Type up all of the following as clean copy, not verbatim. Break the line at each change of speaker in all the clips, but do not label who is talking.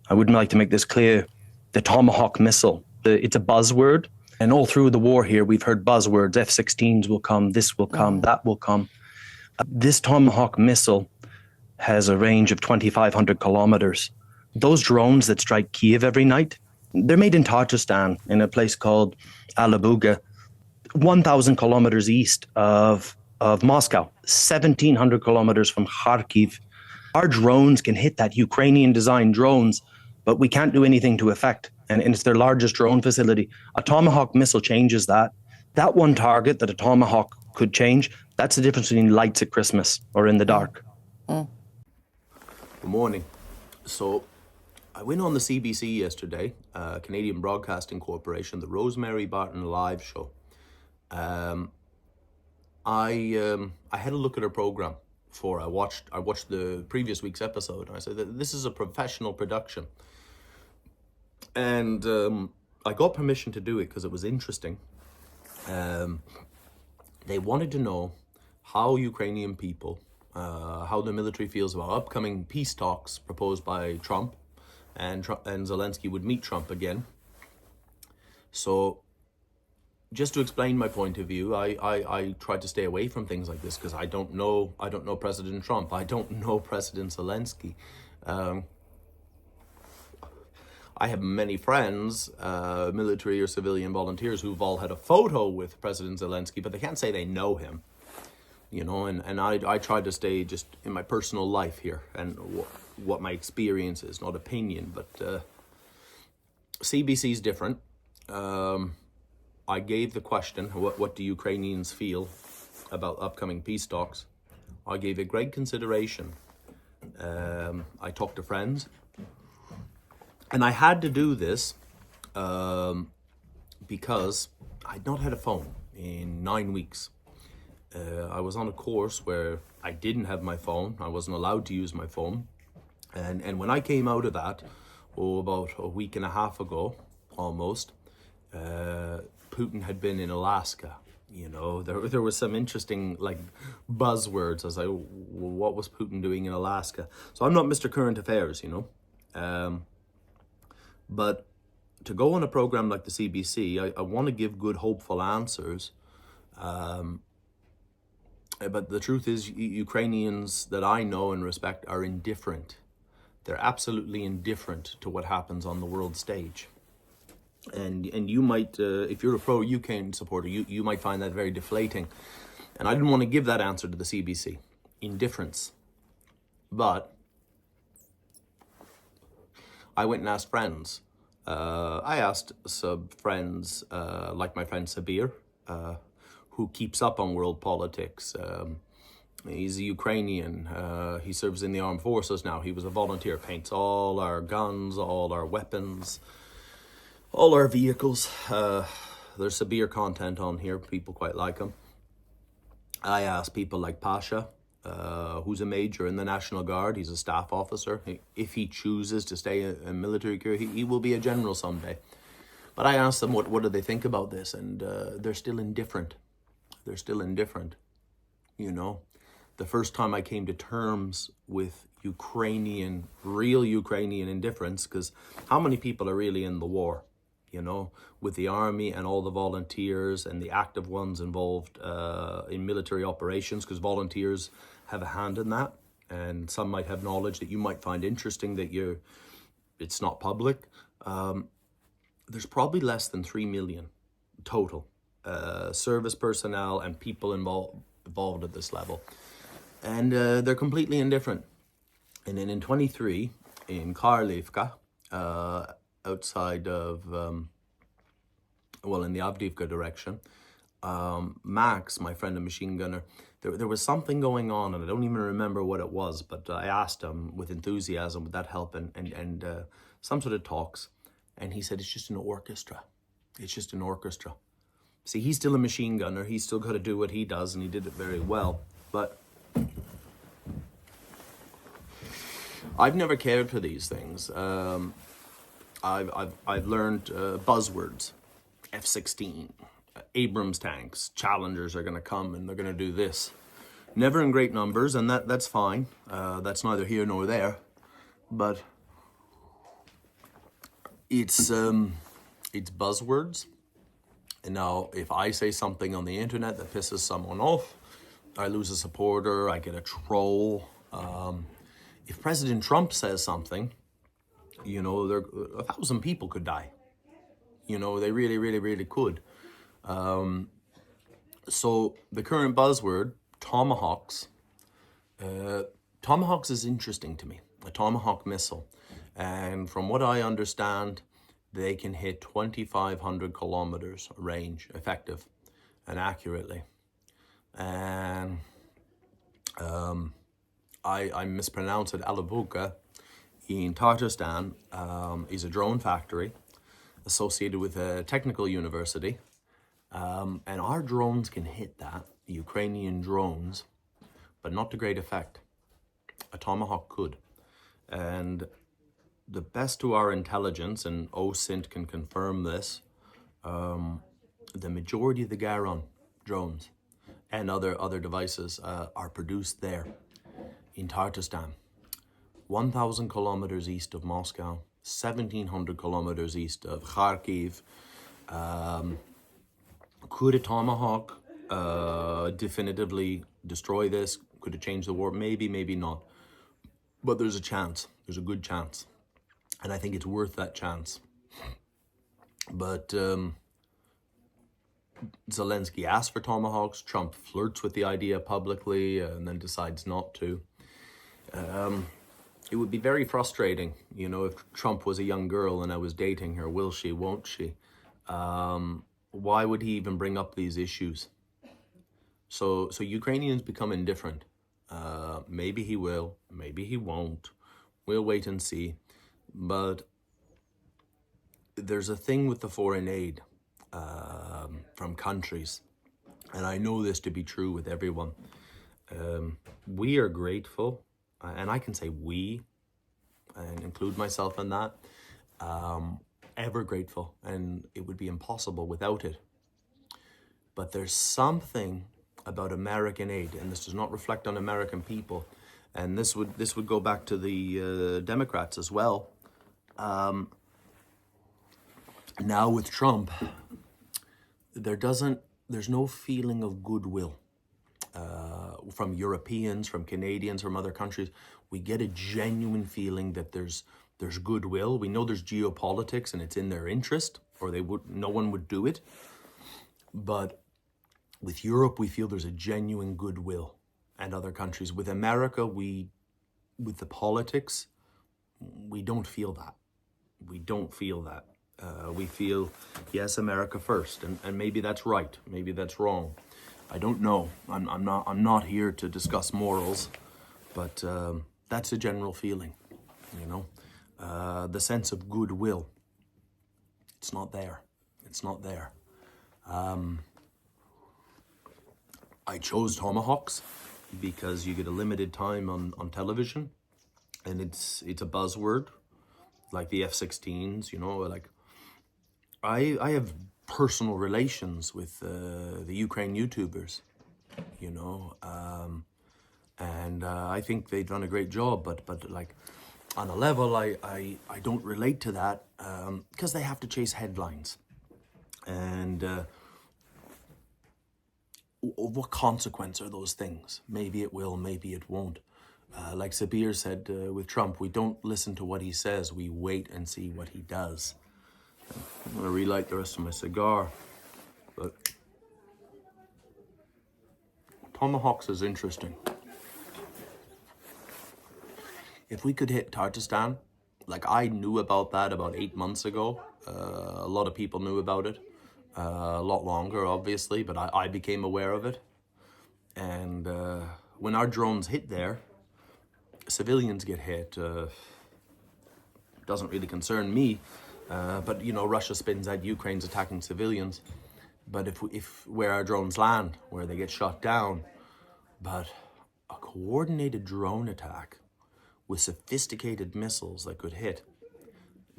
I would like to make this clear. The Tomahawk missile, it's a buzzword. And all through the war here, we've heard buzzwords. F-16s will come, this will come, that will come. This Tomahawk missile has a range of 2,500 kilometers. Those drones that strike Kiev every night, they're made in Tajikistan in a place called Alabuga, 1,000 kilometers east of Moscow, 1,700 kilometers from Kharkiv. Our drones can hit that Ukrainian-designed drones, but we can't do anything to affect. And it's their largest drone facility. A Tomahawk missile changes that. That one target that a Tomahawk could change, that's the difference between lights at Christmas or in the dark.
Good morning. So I went on the CBC yesterday, Canadian Broadcasting Corporation, the Rosemary Barton live show. I had a look at her program before I watched the previous week's episode, and I said that this is a professional production. And I got permission to do it because it was interesting. They wanted to know how Ukrainian people, how the military feels about upcoming peace talks proposed by Trump, and Zelensky would meet Trump again. So just to explain my point of view, I try to stay away from things like this because I don't know President Trump. I don't know President Zelensky. I have many friends, military or civilian volunteers, who've all had a photo with President Zelensky, but they can't say they know him, and I try to stay just in my personal life here and what my experience is, not opinion, but CBC's different. I gave the question, what do Ukrainians feel about upcoming peace talks? I gave it great consideration. I talked to friends. And I had to do this because I'd not had a phone in 9 weeks. I was on a course where I didn't have my phone. I wasn't allowed to use my phone. And when I came out of that, about a week and a half ago, almost, Putin had been in Alaska. There was some interesting buzzwords. I was like, what was Putin doing in Alaska? So I'm not Mr. Current Affairs, But to go on a program like the CBC, I want to give good, hopeful answers. But the truth is, Ukrainians that I know and respect are indifferent. They're absolutely indifferent to what happens on the world stage. And you might, if you're a pro-Ukraine supporter, you might find that very deflating. And I didn't want to give that answer to the CBC. Indifference. But I went and asked friends. I asked some friends, like my friend Sabir, who keeps up on world politics. He's a Ukrainian. He serves in the armed forces now. He was a volunteer, paints all our guns, all our weapons, all our vehicles. There's Sabir content on here. People quite like him. I asked people like Pasha, who's a major in the National Guard. He's a staff officer. If he chooses to stay in military career, he will be a general someday. But I asked them what do they think about this, and they're still indifferent. They're still indifferent. The first time I came to terms with real Ukrainian indifference, because how many people are really in the war? With the army and all the volunteers and the active ones involved in military operations, because volunteers have a hand in that, and some might have knowledge that you might find interesting that it's not public. There's probably less than 3 million total service personnel and people involved at this level, and they're completely indifferent. And then in 23, in Kharlivka, outside of, in the Avdiivka direction, Max, my friend, a machine gunner, there was something going on, and I don't even remember what it was, but I asked him with enthusiasm, would that help, and some sort of talks, and he said, it's just an orchestra. It's just an orchestra. See, he's still a machine gunner. He's still got to do what he does, and he did it very well, but I've never cared for these things. I've learned buzzwords, F-16, Abrams tanks, Challengers are going to come and they're going to do this. Never in great numbers, and that's fine. That's neither here nor there. But It's buzzwords. And now, if I say something on the internet that pisses someone off, I lose a supporter, I get a troll. If President Trump says something, you know, 1,000 people could die. You know, they really, really, really could. So the current buzzword, Tomahawks. Tomahawks is interesting to me, a Tomahawk missile. And from what I understand, they can hit 2,500 kilometers range, effective and accurately. And I mispronounce it, Alabuka, in Tajikistan, is a drone factory associated with a technical university. And our drones can hit that, Ukrainian drones, but not to great effect. A Tomahawk could. And the best to our intelligence, and OSINT can confirm this, the majority of the Garon drones and other devices are produced there in Tartustan, 1,000 kilometers east of Moscow, 1,700 kilometers east of Kharkiv. Could a Tomahawk definitively destroy this? Could it change the war? Maybe, maybe not. But there's a chance. There's a good chance. And I think it's worth that chance. But Zelensky asked for Tomahawks. Trump flirts with the idea publicly and then decides not to. It would be very frustrating, you know, if Trump was a young girl and I was dating her. Will she, won't she? Why would he even bring up these issues? So Ukrainians become indifferent. Maybe he will, maybe he won't. We'll wait and see. But there's a thing with the foreign aid from countries, and I know this to be true with everyone. We are grateful, and I can say we, and include myself in that, ever grateful, and it would be impossible without it. But there's something about American aid, and this does not reflect on American people, and this would go back to the Democrats as well. Now with Trump, there's no feeling of goodwill from Europeans, from Canadians, from other countries. We get a genuine feeling that there's goodwill. We know there's geopolitics and it's in their interest, or no one would do it. But with Europe, we feel there's a genuine goodwill, and other countries. With America, with the politics, we don't feel that. We don't feel that. We feel, yes, America first, and maybe that's right, maybe that's wrong. I don't know. I'm not here to discuss morals, but that's a general feeling, you know. The sense of goodwill, it's not there. It's not there. I chose Tomahawks because you get a limited time on television, and it's a buzzword, like the F-16s, you know. Like I have personal relations with the Ukraine YouTubers, you know, and I think they've done a great job, but like on a level I don't relate to that because they have to chase headlines, and what consequence are those things? Maybe it will, maybe it won't. Like Sabir said with Trump, we don't listen to what he says, we wait and see what he does. I'm going to relight the rest of my cigar. But Tomahawks is interesting. If we could hit Tajikistan, like I knew about that about 8 months ago. A lot of people knew about it. A lot longer, obviously, but I became aware of it. And when our drones hit there, civilians get hit. Doesn't really concern me, but you know, Russia spins out Ukraine's attacking civilians. But if where our drones land, where they get shot down, but a coordinated drone attack with sophisticated missiles that could hit,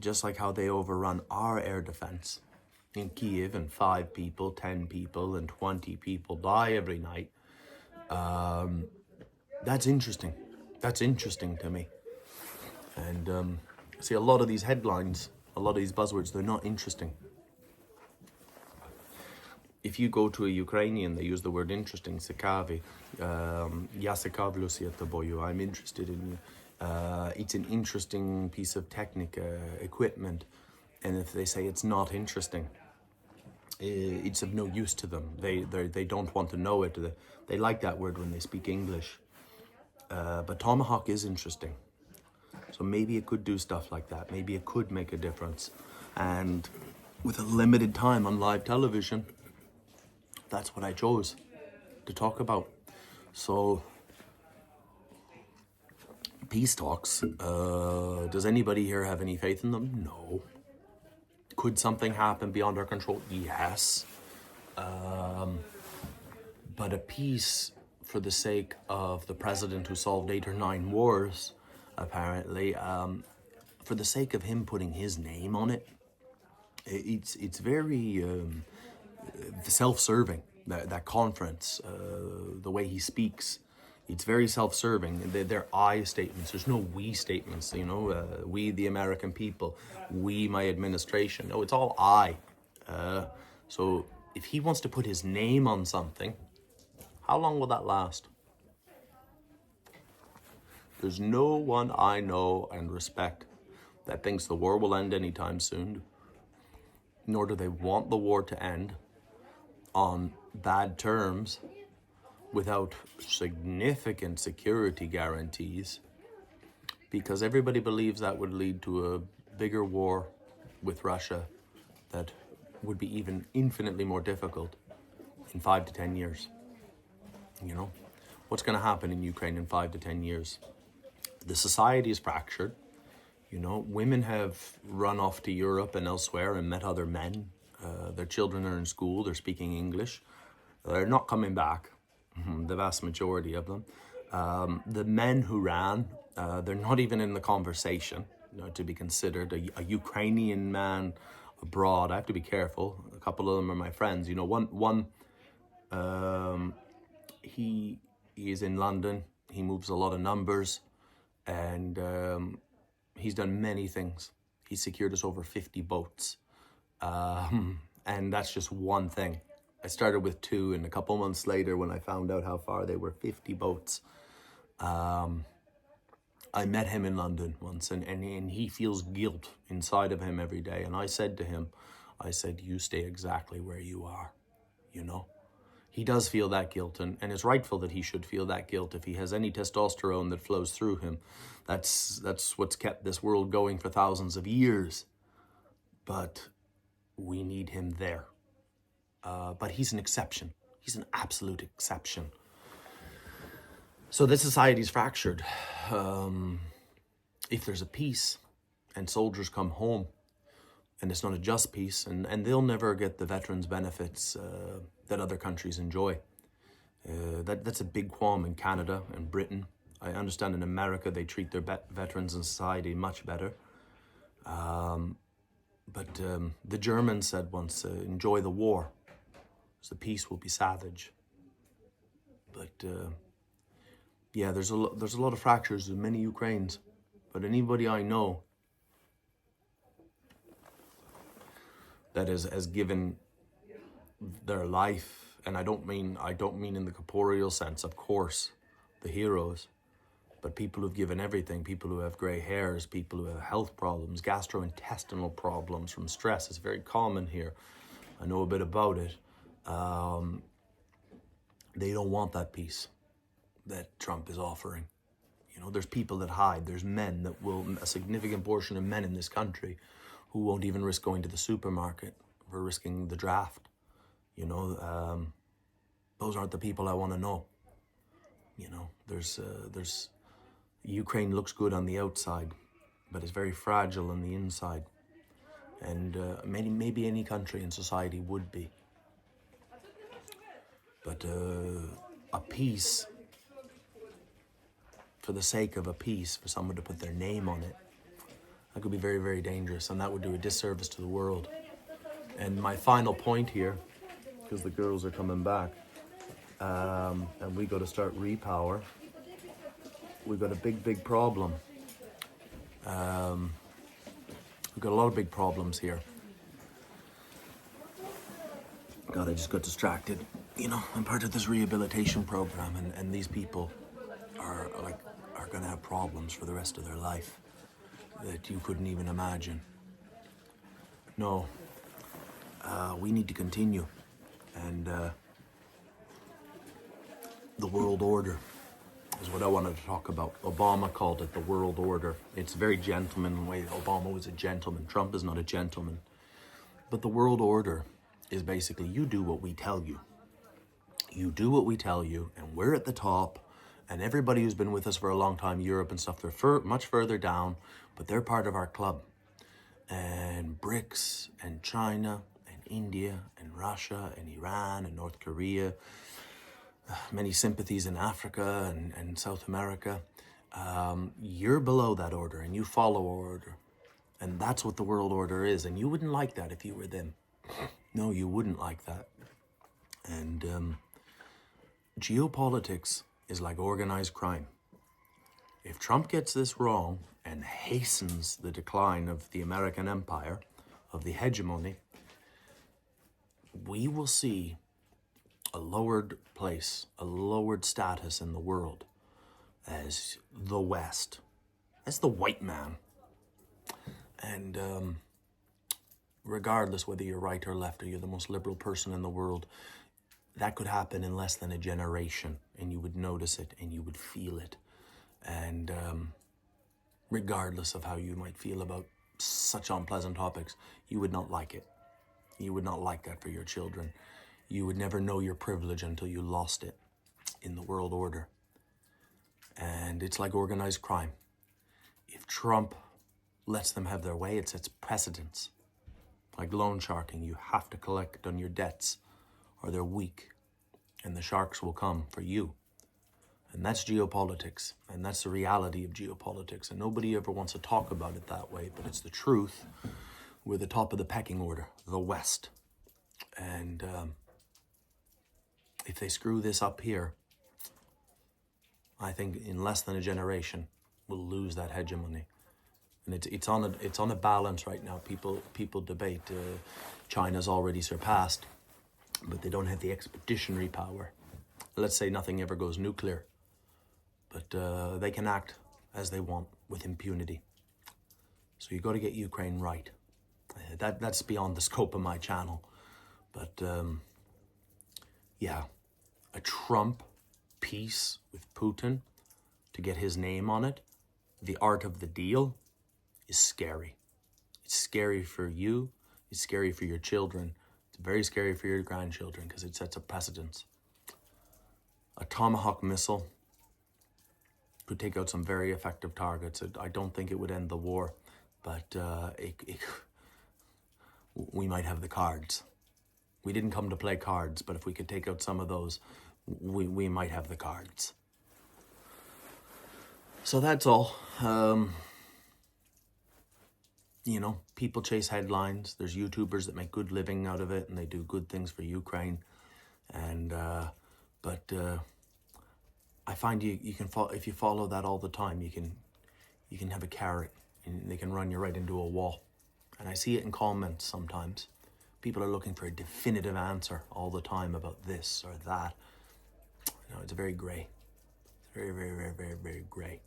just like how they overrun our air defense in Kiev, and 5 people, 10 people, and 20 people die every night. That's interesting. That's interesting to me. And see, a lot of these headlines A lot of these buzzwords, they're not interesting. If you go to a Ukrainian, they use the word interesting, ciekawy. Ja ciekawię się tobою, I'm interested in you. It's an interesting piece of equipment. And if they say it's not interesting, it's of no use to them. They don't want to know it. They like that word when they speak English. But Tomahawk is interesting. So maybe it could do stuff like that. Maybe it could make a difference. And with a limited time on live television, that's what I chose to talk about. So, peace talks. Does anybody here have any faith in them? No. Could something happen beyond our control? Yes. But a peace for the sake of the president who solved 8 or 9 wars, apparently, for the sake of him putting his name on it, it's very self-serving. That conference, the way he speaks, it's very self-serving. They're I statements. There's no we statements, you know, we the American people, we my administration. No, it's all I. So if he wants to put his name on something, how long will that last? There's no one I know and respect that thinks the war will end anytime soon, nor do they want the war to end on bad terms without significant security guarantees, because everybody believes that would lead to a bigger war with Russia that would be even infinitely more difficult in 5 to 10 years. You know, what's going to happen in Ukraine in 5 to 10 years? The society is fractured. You know, women have run off to Europe and elsewhere and met other men. Their children are in school, they're speaking English. They're not coming back, the vast majority of them. The men who ran, they're not even in the conversation, you know, to be considered. A Ukrainian man abroad, I have to be careful. A couple of them are my friends. You know, one he is in London. He moves a lot of numbers, and he's done many things. He secured us over 50 boats. And that's just one thing. I started with 2, and a couple months later, when I found out how far they were, 50 boats. I met him in London once, and he feels guilt inside of him every day. And I said to him, you stay exactly where you are, you know? He does feel that guilt, and it's rightful that he should feel that guilt. If he has any testosterone that flows through him, that's what's kept this world going for thousands of years. But we need him there. But he's an exception. He's an absolute exception. So the society's fractured. If there's a peace and soldiers come home, and it's not a just peace, and they'll never get the veterans' benefits that other countries enjoy. That's a big qualm in Canada and Britain. I understand in America they treat their veterans in society much better. But the Germans said once, enjoy the war, so the peace will be savage. But yeah, there's a lot of fractures in many Ukraines. But anybody I know that has given their life, and I don't mean in the corporeal sense, of course, the heroes, but people who've given everything, people who have gray hairs, people who have health problems, gastrointestinal problems from stress. It's very common here. I know a bit about it. They don't want that peace that Trump is offering. You know, there's people that hide. There's men that will, a significant portion of men in this country who won't even risk going to the supermarket for risking the draft. You know, those aren't the people I want to know. You know, there's Ukraine looks good on the outside, but it's very fragile on the inside. And maybe any country in society would be. But a peace, for the sake of a peace, for someone to put their name on it, that could be very, very dangerous, and that would do a disservice to the world. And my final point here, because the girls are coming back, and we got to start repower, we've got a big problem. We've got a lot of big problems here. God, I just got distracted. You know, I'm part of this rehabilitation program, and these people are gonna have problems for the rest of their life that you couldn't even imagine. No, we need to continue, and the world order is what I wanted to talk about. Obama called it the world order. It's a very gentleman way. Obama was a gentleman. Trump is not a gentleman. But the world order is basically you do what we tell you. You do what we tell you, and we're at the top, and everybody who's been with us for a long time, Europe and stuff, they're much further down, but they're part of our club. And BRICS, and China, and India, and Russia, and Iran, and North Korea, many sympathies in Africa and South America. You're below that order, and you follow order. And that's what the world order is, and you wouldn't like that if you were them. No, you wouldn't like that. And geopolitics is like organized crime. If Trump gets this wrong and hastens the decline of the American empire, of the hegemony, we will see a lowered place, a lowered status in the world as the West, as the white man. And regardless whether you're right or left, or you're the most liberal person in the world, that could happen in less than a generation, and you would notice it and you would feel it. And regardless of how you might feel about such unpleasant topics, you would not like it. You would not like that for your children. You would never know your privilege until you lost it in the world order. And it's like organized crime. If Trump lets them have their way, it sets precedents. Like loan sharking, you have to collect on your debts or they're weak, and the sharks will come for you. And that's geopolitics, and that's the reality of geopolitics. And nobody ever wants to talk about it that way, but it's the truth. We're the top of the pecking order, the West. And if they screw this up here, I think in less than a generation, we'll lose that hegemony. And it's on a balance right now. People debate. China's already surpassed, but they don't have the expeditionary power. Let's say nothing ever goes nuclear, but they can act as they want with impunity. So you got to get Ukraine right. That's beyond the scope of my channel, but yeah, a Trump peace with Putin to get his name on it, the art of the deal, is scary. It's scary for you. It's scary for your children. It's very scary for your grandchildren because it sets a precedence. A Tomahawk missile could take out some very effective targets. I don't think it would end the war, but we might have the cards. We didn't come to play cards, but if we could take out some of those, we might have the cards. So that's all. You know, people chase headlines. There's YouTubers that make good living out of it, and they do good things for Ukraine. And but I find you can if you follow that all the time, you can have a carrot, and they can run you right into a wall. And I see it in comments sometimes. People are looking for a definitive answer all the time about this or that. You know, it's very gray. It's very, very, very, very, very gray.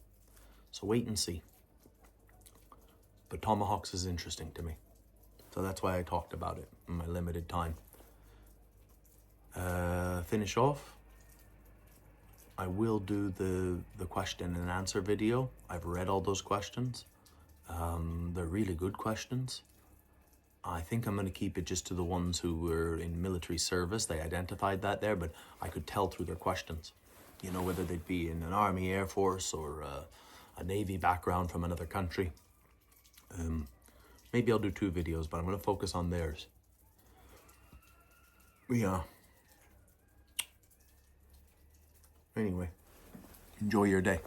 So wait and see. But Tomahawks is interesting to me. So that's why I talked about it in my limited time. Finish off. I will do the question and answer video. I've read all those questions. They're really good questions. I think I'm going to keep it just to the ones who were in military service. They identified that there, but I could tell through their questions. You know, whether they'd be in an Army, Air Force, or a Navy background from another country. Maybe I'll do 2 videos, but I'm going to focus on theirs. Yeah. Anyway, enjoy your day.